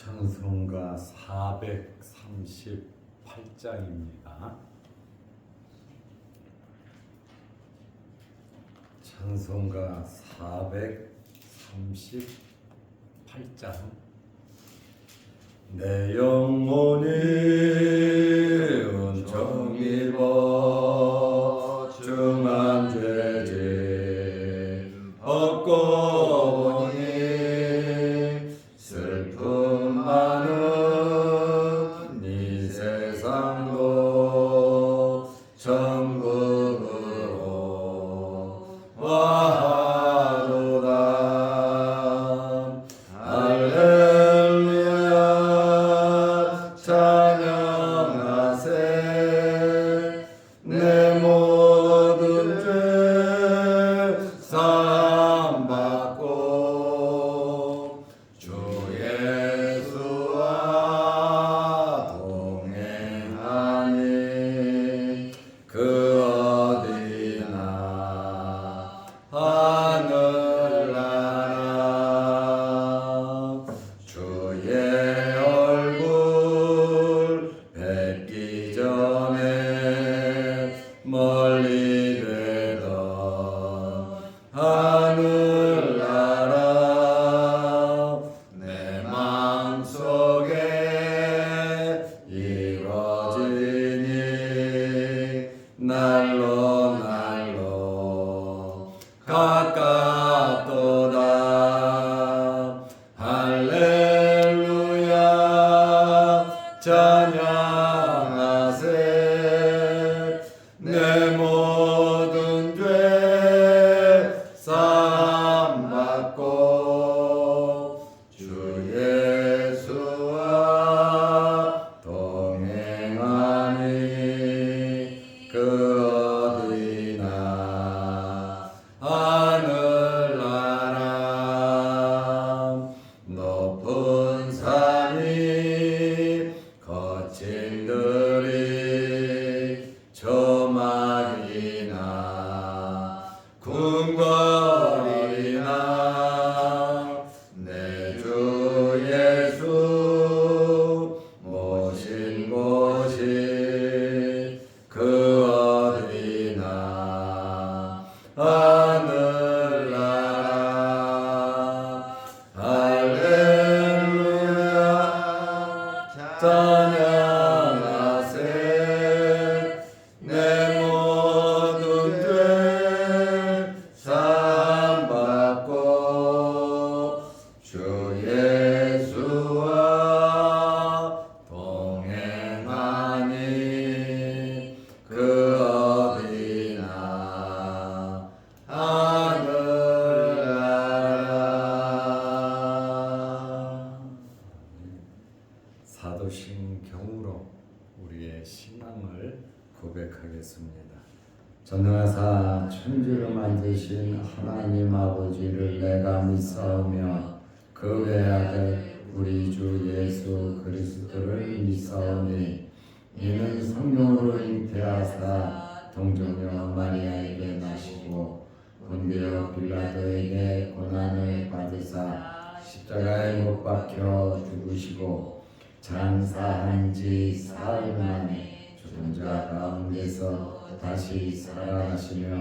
찬송가 438장입니다. 찬송가 438장. 내 영혼이 은총 입어 중한 죄짐 벗고 보니 슬픔 많은 이 세상도 천국으로 와도다. 할렐루야 찬양하세. 내 모든 죄 사함받고 주 예수와 동행하니 그 어디나 하늘나라. 주의 얼굴 뵙기 전에 멀리 되던 하늘나라. 내 마음속에 이루어지니 날로 날로 가깝도다. 할렐루야 찬양하세. 내 모든 죄 사함받고 주 예수와 동행하니 그 어디나 하늘나라. 높은 산이 거친 들이 조막이나 궁궐이나 내 주 예수 모신 곳이 그 어디나 하늘나라. 할렐루야 찬양하세. 내 모든 죄 사함받고 주 예수와 동행하니 그 어디나 하늘나라. 사도신경으로 우리의 신앙을 고백하겠습니다. 전능하사 천지를 만드신 하나님 아버지를 내가 믿사오며 그 외아들 우리 주 예수 그리스도를 믿사오니 이는 성령으로 잉태하사 동정녀 마리아에게 나시고 본디오 빌라도에게 고난을 받으사 십자가에 못 박혀 죽으시고 장사한 지 사흘 만에 죽은 자 가운데서 다시 살아나시며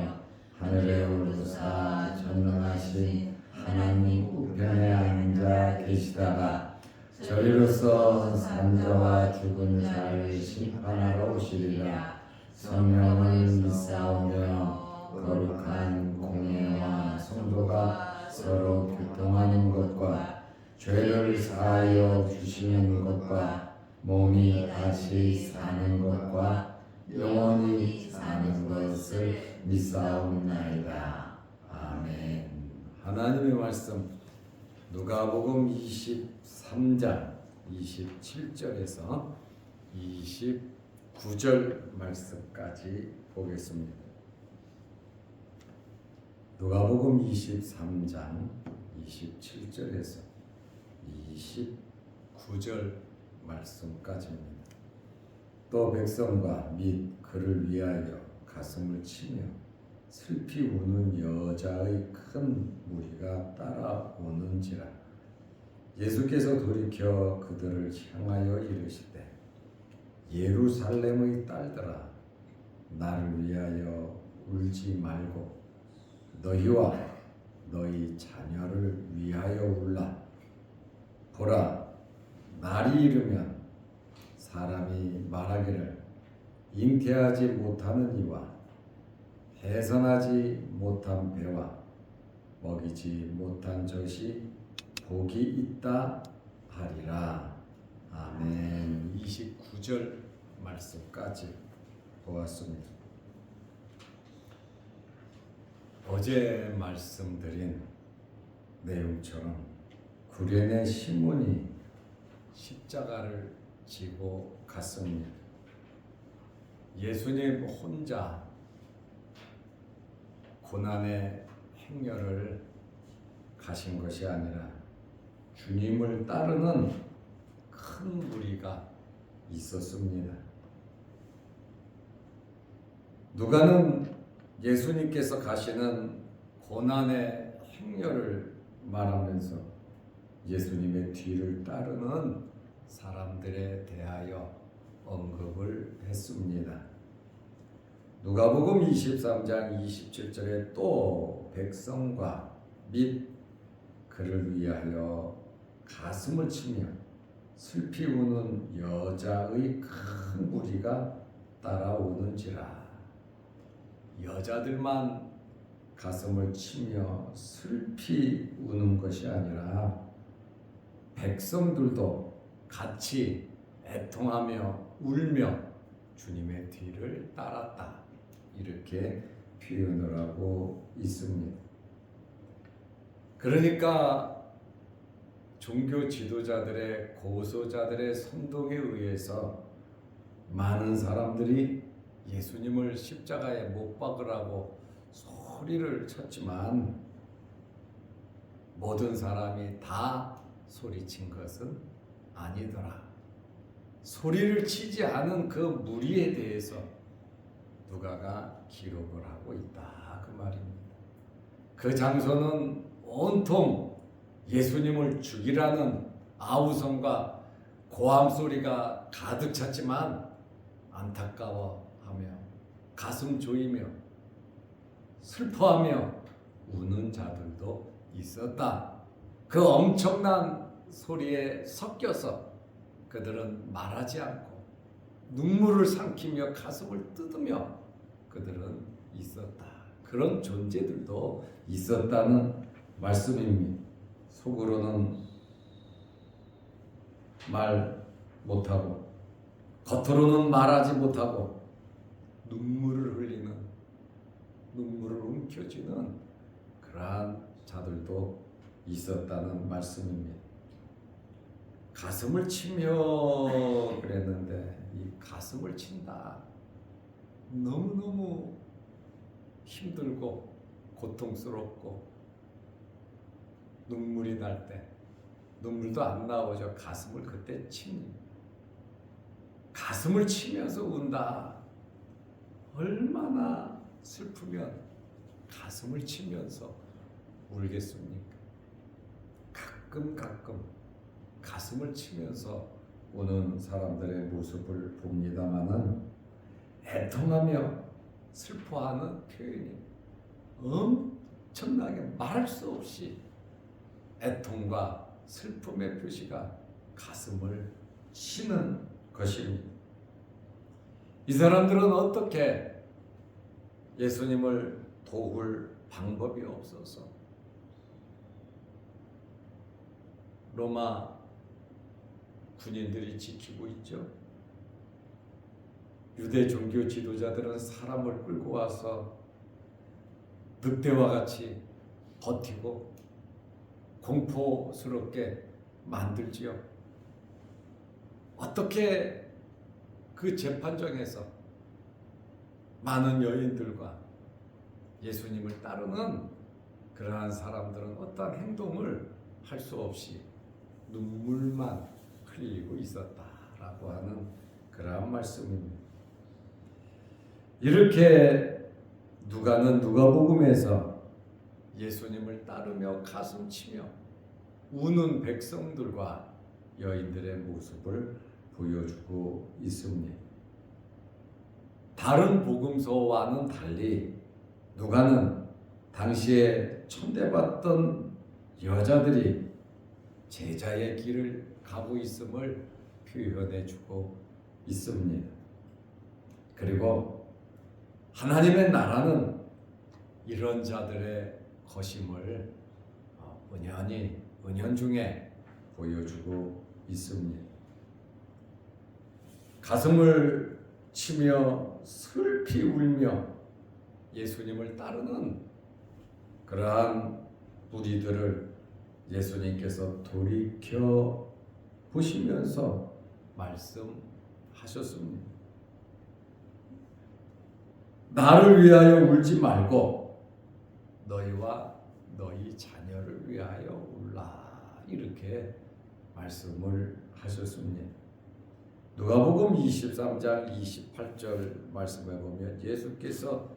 하늘에 오르사 전능하신 하나님 우편에 앉아 계시다가 저리로서 산자와 죽은 자를 심판하러 오시리라. 성령을 믿사오며 거룩한 공예와 성도가 서로 교통하는 것과 죄를 사하여 주시는 것과 몸이 다시 사는 것과 영원히 사는 것을 믿사옵나이다. 아멘. 하나님의 말씀 누가복음 23장 27절에서 29절 말씀까지 보겠습니다. 누가복음 23장 27절에서 29절 말씀까지입니다. 또 백성과 및 그를 위하여 가슴을 치며 슬피 우는 여자의 큰 무리가 따라오는지라. 예수께서 돌이켜 그들을 향하여 이르시되 예루살렘의 딸들아 나를 위하여 울지 말고 너희와 너희 자녀를 위하여 울라. 보라, 날이 이르면 사람이 말하기를 잉태하지 못하는 이와 해산하지 못한 배와 먹이지 못한 젖이 복이 있다 하리라. 아멘. 29절 말씀까지 보았습니다. 어제 말씀드린 내용처럼 구레네 시몬이 십자가를 지고 갔습니다. 예수님 혼자 고난의 행렬을 가신 것이 아니라 주님을 따르는 큰 무리가 있었습니다. 누가는 예수님께서 가시는 고난의 행렬을 말하면서 예수님의 뒤를 따르는 사람들에 대하여 언급을 했습니다. 누가복음 23장 27절에 또 백성과 및 그를 위하여 가슴을 치며 슬피 우는 여자의 큰 무리가 따라오는지라. 여자들만 가슴을 치며 슬피 우는 것이 아니라 백성들도 같이 애통하며 울며 주님의 뒤를 따랐다. 이렇게 표현을 하고 있습니다. 그러니까 종교 지도자들의 고소자들의 선동에 의해서 많은 사람들이 예수님을 십자가에 못 박으라고 소리를 쳤지만 모든 사람이 다 소리친 것은 아니더라. 소리를 치지 않은 그 무리에 대해서 누가가 기록을 하고 있다. 그 말입니다. 그 장소는 온통 예수님을 죽이라는 아우성과 고함 소리가 가득 찼지만 안타까워하며 가슴 조이며 슬퍼하며 우는 자들도 있었다. 그 엄청난 소리에 섞여서 그들은 말하지 않고 눈물을 삼키며 가슴을 뜯으며 그들은 있었다. 그런 존재들도 있었다는 말씀입니다. 속으로는 말 못하고 겉으로는 말하지 못하고 눈물을 흘리는, 눈물을 움켜쥐는 그러한 자들도 있었다는 말씀입니다. 가슴을 치며 그랬는데 이 가슴을 친다. 너무너무 힘들고 고통스럽고 눈물이 날 때 눈물도 안 나오죠. 가슴을 그때 칩니다. 가슴을 치면서 운다. 얼마나 슬프면 가슴을 치면서 울겠습니까? 가끔 가슴을 치면서 우는 사람들의 모습을 봅니다마는 애통하며 슬퍼하는 표현이 엄청나게 말할 수 없이 애통과 슬픔의 표시가 가슴을 치는 것입니다. 이 사람들은 어떻게 예수님을 도울 방법이 없어서 로마 군인들이 지키고 있죠. 유대 종교 지도자들은 사람을 끌고 와서 늑대와 같이 버티고 공포스럽게 만들지요. 어떻게 그 재판정에서 많은 여인들과 예수님을 따르는 그러한 사람들은 어떠한 행동을 할 수 없이 눈물만 흘리고 있었다라고 하는 그러한 말씀입니다. 이렇게 누가는 누가복음에서 예수님을 따르며 가슴치며 우는 백성들과 여인들의 모습을 보여주고 있습니다. 다른 복음서와는 달리 누가는 당시에 천대받던 여자들이 제자의 길을 가고 있음을 표현해주고 있습니다. 그리고 하나님의 나라는 이런 자들의 것임을 은연중에 보여주고 있습니다. 가슴을 치며 슬피 울며 예수님을 따르는 그러한 무리들을 예수님께서 돌이켜 보시면서 말씀하셨습니다. 나를 위하여 울지 말고 너희와 너희 자녀를 위하여 울라, 이렇게 말씀을 하셨습니다. 누가복음 23장 28절 말씀에 보면 예수께서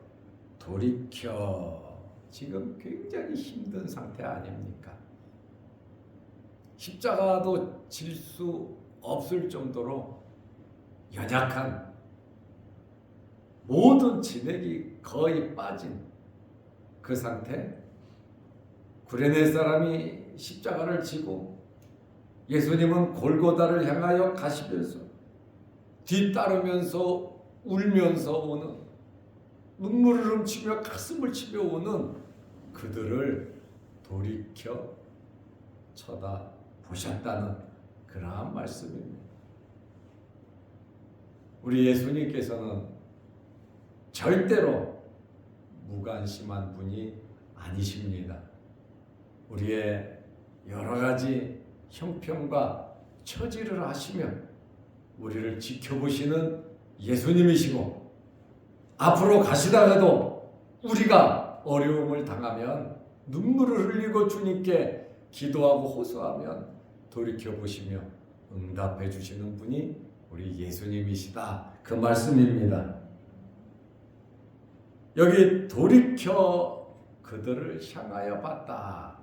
돌이켜, 지금 굉장히 힘든 상태 아닙니까? 십자가도 질 수 없을 정도로 연약한, 모든 진액이 거의 빠진 그 상태. 구레네 사람이 십자가를 지고 예수님은 골고다를 향하여 가시면서 뒤따르면서 울면서 오는, 눈물을 훔치며 가슴을 치며 오는 그들을 돌이켜 쳐다보셨다는 그러한 말씀입니다. 우리 예수님께서는 절대로 무관심한 분이 아니십니다. 우리의 여러 가지 형편과 처지를 아시며 우리를 지켜보시는 예수님이시고, 앞으로 가시다가도 우리가 어려움을 당하면 눈물을 흘리고 주님께 기도하고 호소하면 돌이켜보시며 응답해 주시는 분이 우리 예수님이시다, 그 말씀입니다. 여기 돌이켜 그들을 향하여 봤다.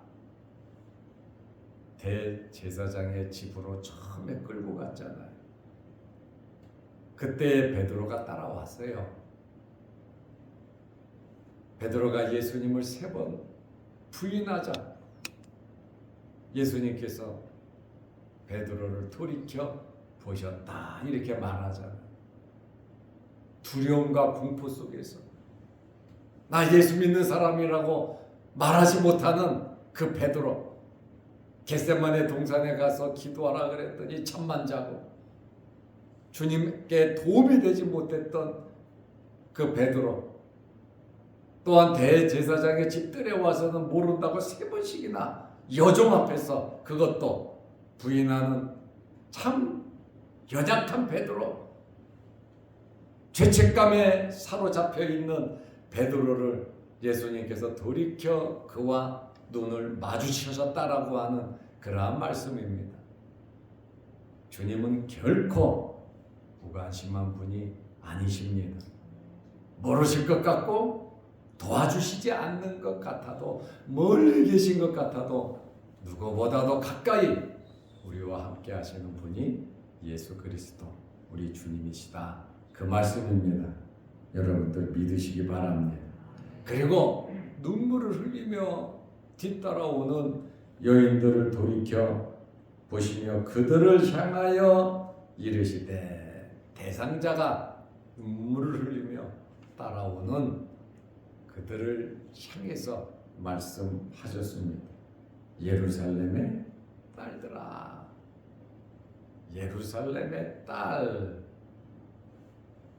대제사장의 집으로 처음에 끌고 갔잖아요. 그때 베드로가 따라왔어요. 베드로가 예수님을 3번 부인하자 예수님께서 베드로를 돌이켜 보셨다, 이렇게 말하잖아요. 두려움과 공포 속에서 나 예수 믿는 사람이라고 말하지 못하는 그 베드로, 겟세마네 동산에 가서 기도하라 그랬더니 잠만 자고 주님께 도움이 되지 못했던 그 베드로, 또한 대제사장의 집들에 와서는 모른다고 3번씩이나 여종 앞에서 그것도 부인하는 참 연약한 베드로, 죄책감에 사로잡혀 있는 베드로를 예수님께서 돌이켜 그와 눈을 마주치셨다라고 하는 그러한 말씀입니다. 주님은 결코 무관심한 분이 아니십니다. 모르실 것 같고 도와주시지 않는 것 같아도, 멀리 계신 것 같아도 누구보다도 가까이 우리와 함께 하시는 분이 예수 그리스도 우리 주님이시다, 그 말씀입니다. 여러분들 믿으시기 바랍니다. 그리고 눈물을 흘리며 뒤따라오는 여인들을 돌이켜 보시며 그들을 향하여 이르시되, 대상자가 눈물을 흘리며 따라오는 그들을 향해서 말씀하셨습니다. 예루살렘의 딸들아, 예루살렘의 딸,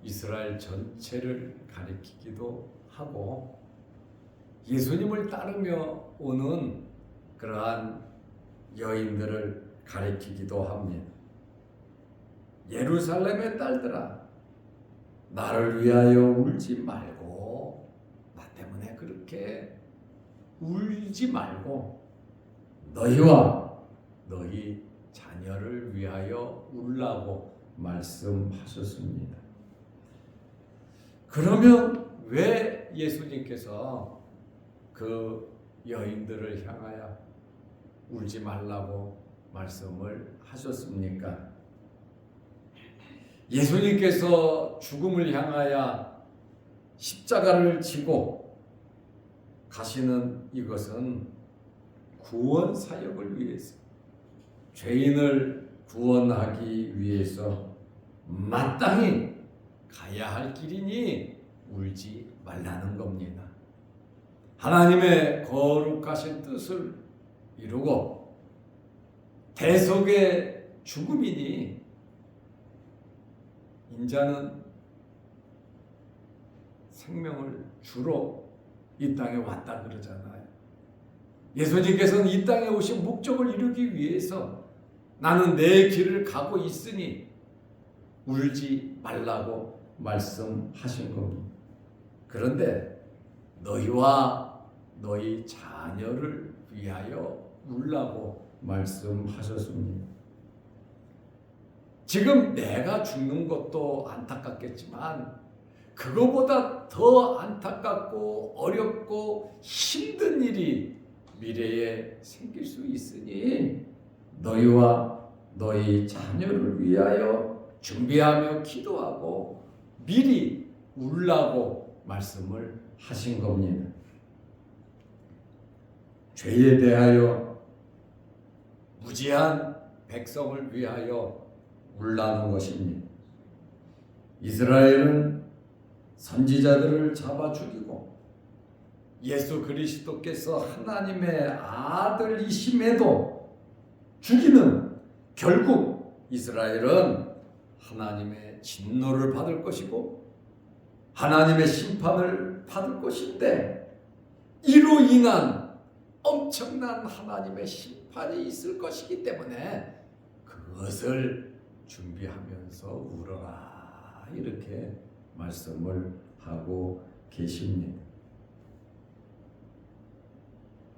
이스라엘 전체를 가리키기도 하고 예수님을 따르며 오는 그러한 여인들을 가리키기도 합니다. 예루살렘의 딸들아, 나를 위하여 울지 말고, 나 때문에 그렇게 울지 말고 너희와 너희 자녀를 위하여 울라고 말씀하셨습니다. 그러면 왜 예수님께서 그 여인들을 향하여 울지 말라고 말씀을 하셨습니까? 예수님께서 죽음을 향하여 십자가를 지고 가시는 이것은 구원 사역을 위해서, 죄인을 구원하기 위해서 마땅히 가야 할 길이니 울지 말라는 겁니다. 하나님의 거룩하신 뜻을 이루고 대속의 죽음이니 인자는 생명을 주러 이 땅에 왔다 그러잖아요. 예수님께서는 이 땅에 오신 목적을 이루기 위해서 나는 내 길을 가고 있으니 울지 말라고 말씀하신 겁니다. 그런데 너희와 너희 자녀를 위하여 울라고 말씀하셨습니다. 지금 내가 죽는 것도 안타깝겠지만 그거보다 더 안타깝고 어렵고 힘든 일이 미래에 생길 수 있으니 너희와 너희 자녀를 위하여 준비하며 기도하고 미리 울라고 말씀을 하신 겁니다. 죄에 대하여 무지한 백성을 위하여 울라는 것입니다. 이스라엘은 선지자들을 잡아 죽이고 예수 그리스도께서 하나님의 아들이심에도 죽이는, 결국 이스라엘은 하나님의 진노를 받을 것이고 하나님의 심판을 받을 것인데 이로 인한 엄청난 하나님의 심판이 있을 것이기 때문에 그것을 준비하면서 울어라, 이렇게 말씀을 하고 계십니다.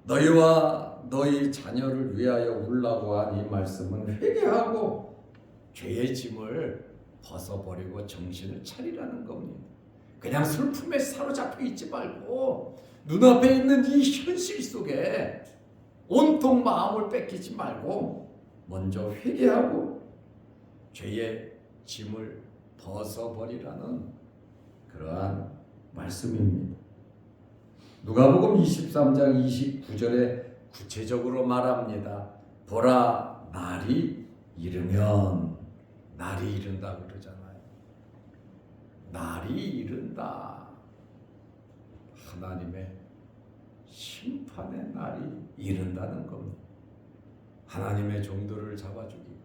너희와 너희 자녀를 위하여 울라고 한 이 말씀은 회개하고 죄의 짐을 벗어버리고 정신을 차리라는 겁니다. 그냥 슬픔에 사로잡혀 있지 말고 눈앞에 있는 이 현실 속에 온통 마음을 뺏기지 말고 먼저 회개하고 죄의 짐을 벗어버리라는 그러한 말씀입니다. 누가복음 23장 29절에 구체적으로 말합니다. 보라, 날이 이르면, 날이 이른다 그러잖아요. 날이 이른다. 하나님의 심판의 날이 이른다는 겁니다. 하나님의 종들을 잡아주기,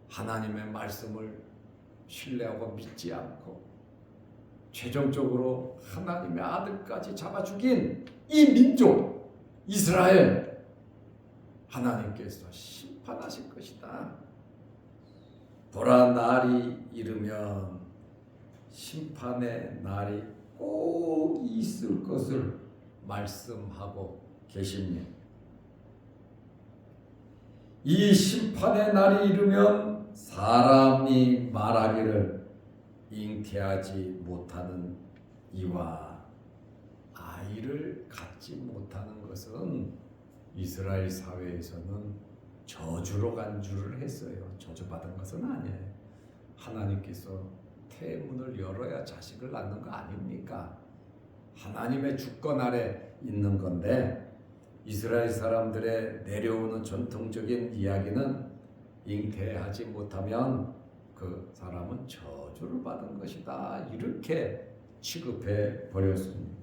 하나님의 말씀을 신뢰하고 믿지 않고 최종적으로 하나님의 아들까지 잡아 죽인 이 민족 이스라엘, 하나님께서 심판하실 것이다. 보라, 날이 이르면, 심판의 날이 꼭 있을 것을 말씀하고 계십니다. 이 심판의 날이 이르면 사람이 말하기를 잉태하지 못하는 이와 아이를 갖지 못하는 것은 이스라엘 사회에서는 저주로 간주를 했어요. 저주받은 것은 아니에요. 하나님께서 태문을 열어야 자식을 낳는 거 아닙니까? 하나님의 주권 아래 있는 건데 이스라엘 사람들의 내려오는 전통적인 이야기는 잉태하지 못하면 그 사람은 저주를 받은 것이다, 이렇게 취급해 버렸습니다.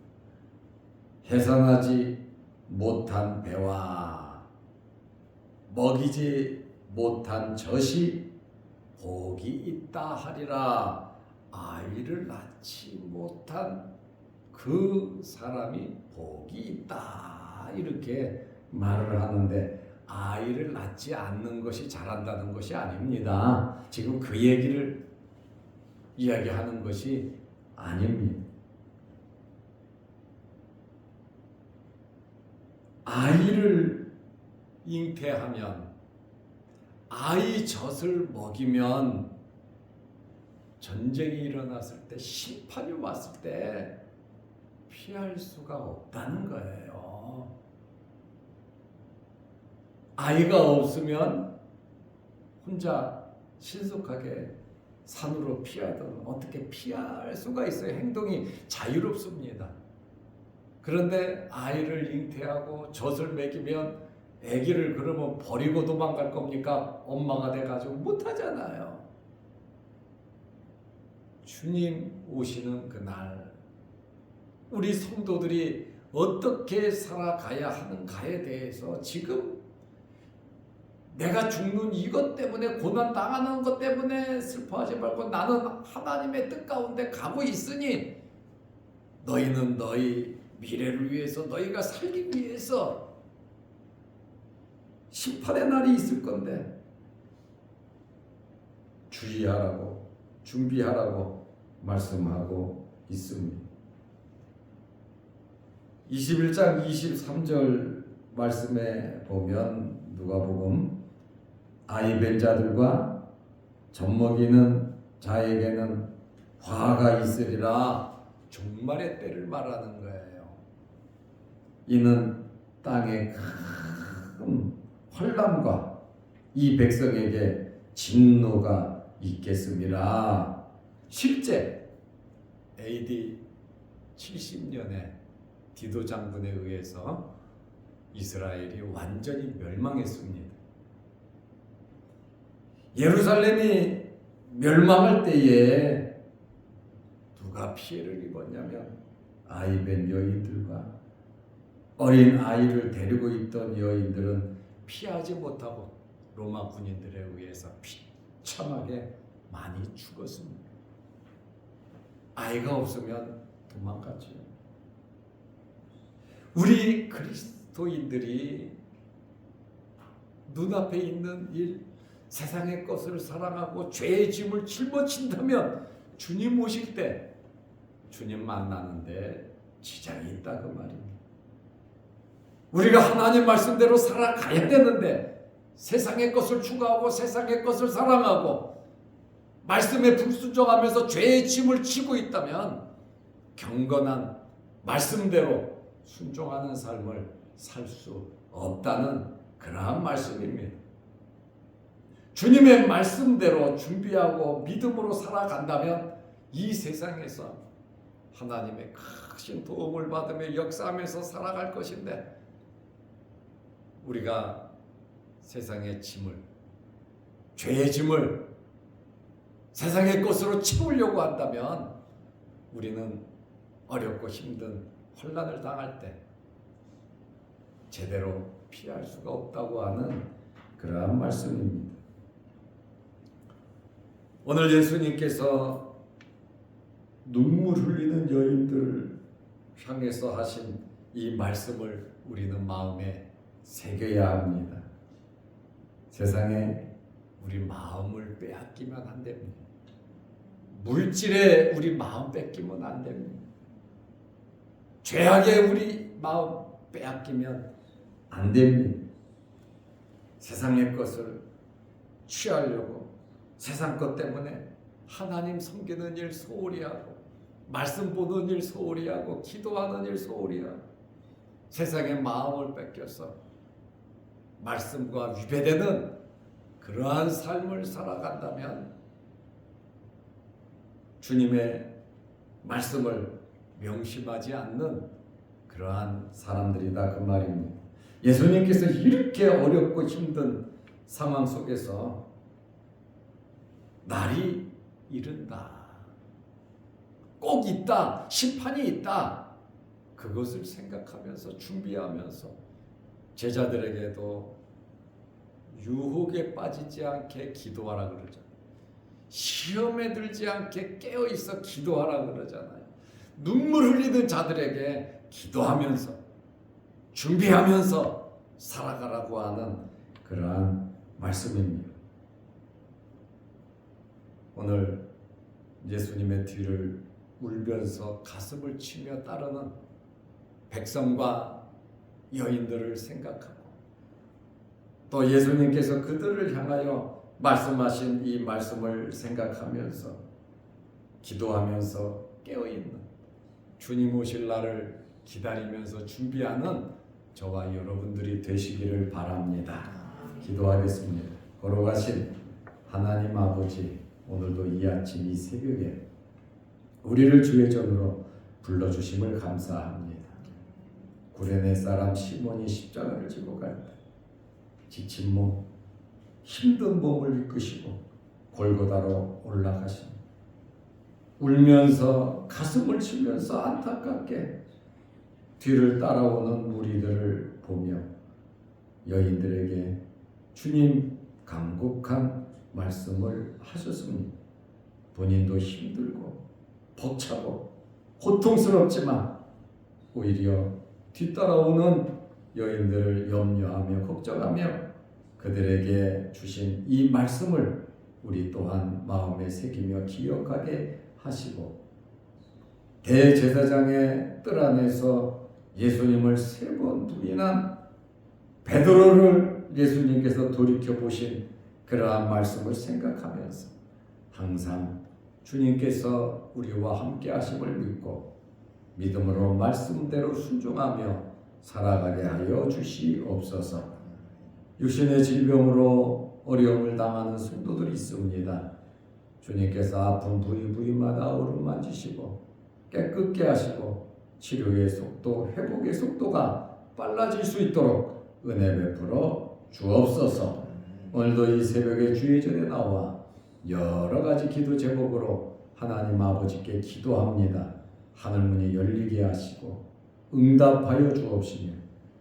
해산하지 못한 배와 먹이지 못한 젖이 복이 있다 하리라. 아이를 낳지 못한 그 사람이 복이 있다, 이렇게 말을 하는데 아이를 낳지 않는 것이 잘한다는 것이 아닙니다. 지금 그 얘기를 이야기하는 것이 아닙니다. 아이를 잉태하면, 아이 젖을 먹이면 전쟁이 일어났을 때, 심판이 왔을 때 피할 수가 없다는 거예요. 아이가 없으면 혼자 신속하게 산으로 피하든 어떻게 피할 수가 있어요. 행동이 자유롭습니다. 그런데 아이를 잉태하고 젖을 먹이면 아기를 그러면 버리고 도망갈 겁니까? 엄마가 돼가지고 못하잖아요. 주님 오시는 그날 우리 성도들이 어떻게 살아가야 하는가에 대해서 지금 내가 죽는 이것 때문에 고난당하는 것 때문에 슬퍼하지 말고 나는 하나님의 뜻 가운데 가고 있으니 너희는 너희 미래를 위해서 너희가 살기 위해서 심판의 날이 있을 건데 주의하라고 준비하라고 말씀하고 있습니다. 21장 23절 말씀에 보면 누가복음 아이 벤 자들과 젖먹이는 자에게는 화가 있으리라 종말의 때를 말하는 거예요. 이는 땅에 큰 환난과 이 백성에게 진노가 있겠습니다. 실제 AD 70년에 디도 장군에 의해서 이스라엘이 완전히 멸망했습니다. 예루살렘이 멸망할 때에 누가 피해를 입었냐면 아이 벤 여인들과 어린 아이를 데리고 있던 여인들은 피하지 못하고 로마 군인들에 의해서 비참하게 많이 죽었습니다. 아이가 없으면 도망갔죠. 우리 그리스도인들이 눈앞에 있는 일, 세상의 것을 사랑하고 죄의 짐을 짊어진다면 주님 오실 때 주님 만나는데 지장이 있다 그 말입니다. 우리가 하나님 말씀대로 살아가야 되는데 세상의 것을 추구하고 세상의 것을 사랑하고 말씀에 불순종하면서 죄의 짐을 지고 있다면 경건한 말씀대로 순종하는 삶을 살 수 없다는 그러한 말씀입니다. 주님의 말씀대로 준비하고 믿음으로 살아간다면 이 세상에서 하나님의 크신 도움을 받으며 역사하면서 살아갈 것인데 우리가 세상의 짐을, 죄의 짐을 세상의 것으로 채우려고 한다면 우리는 어렵고 힘든 혼란을 당할 때 제대로 피할 수가 없다고 하는 그러한 말씀입니다. 오늘 예수님께서 눈물 흘리는 여인들을 향해서 하신 이 말씀을 우리는 마음에 새겨야 합니다. 세상에 우리 마음을 빼앗기면 안 됩니다. 물질에 우리 마음 뺏기면 안 됩니다. 죄악에 우리 마음 빼앗기면 안 됩니다. 세상의 것을 취하려고 세상 것 때문에 하나님 섬기는 일 소홀히 하고 말씀 보는 일 소홀히 하고 기도하는 일 소홀히 하고 세상의 마음을 뺏겨서 말씀과 위배되는 그러한 삶을 살아간다면 주님의 말씀을 명심하지 않는 그러한 사람들이다 그 말입니다. 예수님께서 이렇게 어렵고 힘든 상황 속에서 날이 이른다, 꼭 있다, 심판이 있다, 그것을 생각하면서 준비하면서 제자들에게도 유혹에 빠지지 않게 기도하라 그러잖아요. 시험에 들지 않게 깨어있어 기도하라 그러잖아요. 눈물 흘리는 자들에게 기도하면서 준비하면서 살아가라고 하는 그러한 말씀입니다. 오늘 예수님의 뒤를 울면서 가슴을 치며 따르는 백성과 여인들을 생각하고 또 예수님께서 그들을 향하여 말씀하신 이 말씀을 생각하면서 기도하면서 깨어있는 주님 오실 날을 기다리면서 준비하는 저와 여러분들이 되시기를 바랍니다. 기도하겠습니다. 걸어가신 하나님 아버지, 오늘도 이 아침 이 새벽에 우리를 주의 전으로 불러주심을 감사합니다. 구레네 사람 시몬이 십자가를 지고 갈 때 지친 몸, 힘든 몸을 이끄시고 골고다로 올라가신, 울면서 가슴을 치면서 안타깝게 뒤를 따라오는 무리들을 보며 여인들에게 주님 간곡한 말씀을 하셨습니다. 본인도 힘들고 벅차고 고통스럽지만 오히려 뒤따라오는 여인들을 염려하며 걱정하며 그들에게 주신 이 말씀을 우리 또한 마음에 새기며 기억하게 하시고, 대제사장의 뜰 안에서 예수님을 3번 부인한 베드로를 예수님께서 돌이켜 보신 그러한 말씀을 생각하면서 항상 주님께서 우리와 함께 하심을 믿고 믿음으로 말씀대로 순종하며 살아가게 하여 주시옵소서. 육신의 질병으로 어려움을 당하는 성도들이 있습니다. 주님께서 아픈 부위마다 어루만지시고 깨끗게 하시고 치료의 속도, 회복의 속도가 빨라질 수 있도록 은혜 베풀어 주옵소서. 오늘도 이 새벽에 주의 전에 나와 여러 가지 기도 제목으로 하나님 아버지께 기도합니다. 하늘문이 열리게 하시고 응답하여 주옵시며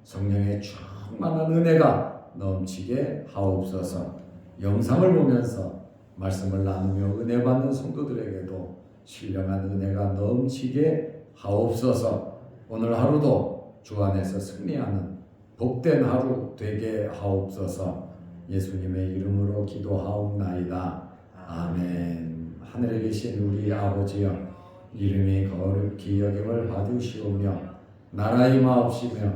성령의 충만한 은혜가 넘치게 하옵소서. 영상을 보면서 말씀을 나누며 은혜 받는 성도들에게도 신령한 은혜가 넘치게 하옵소서. 오늘 하루도 주 안에서 승리하는 복된 하루 되게 하옵소서. 예수님의 이름으로 기도하옵나이다. 아멘. 하늘에 계신 우리 아버지여, 이름이 거룩히 여김을 받으시오며 나라의 마옵시며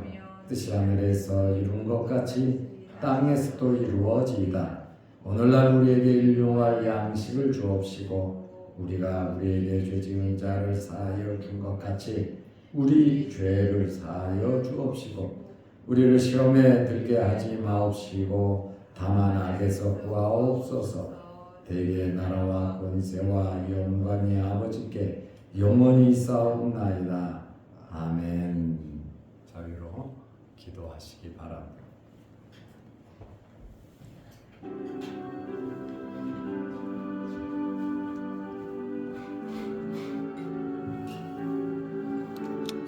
뜻이 하늘에서 이룬 것 같이 땅에서도 이루어지이다. 오늘날 우리에게 일용할 양식을 주옵시고 우리가 우리에게 죄 지은 자를 사하여 준 것 같이 우리 죄를 사하여 주옵시고 우리를 시험에 들게 하지 마옵시고 다만 악에서 구하옵소서. 대개의 나라와 권세와 영광이 아버지께 영원히 있사옵나이다. 아멘. 자유로 기도하시기 바랍니다.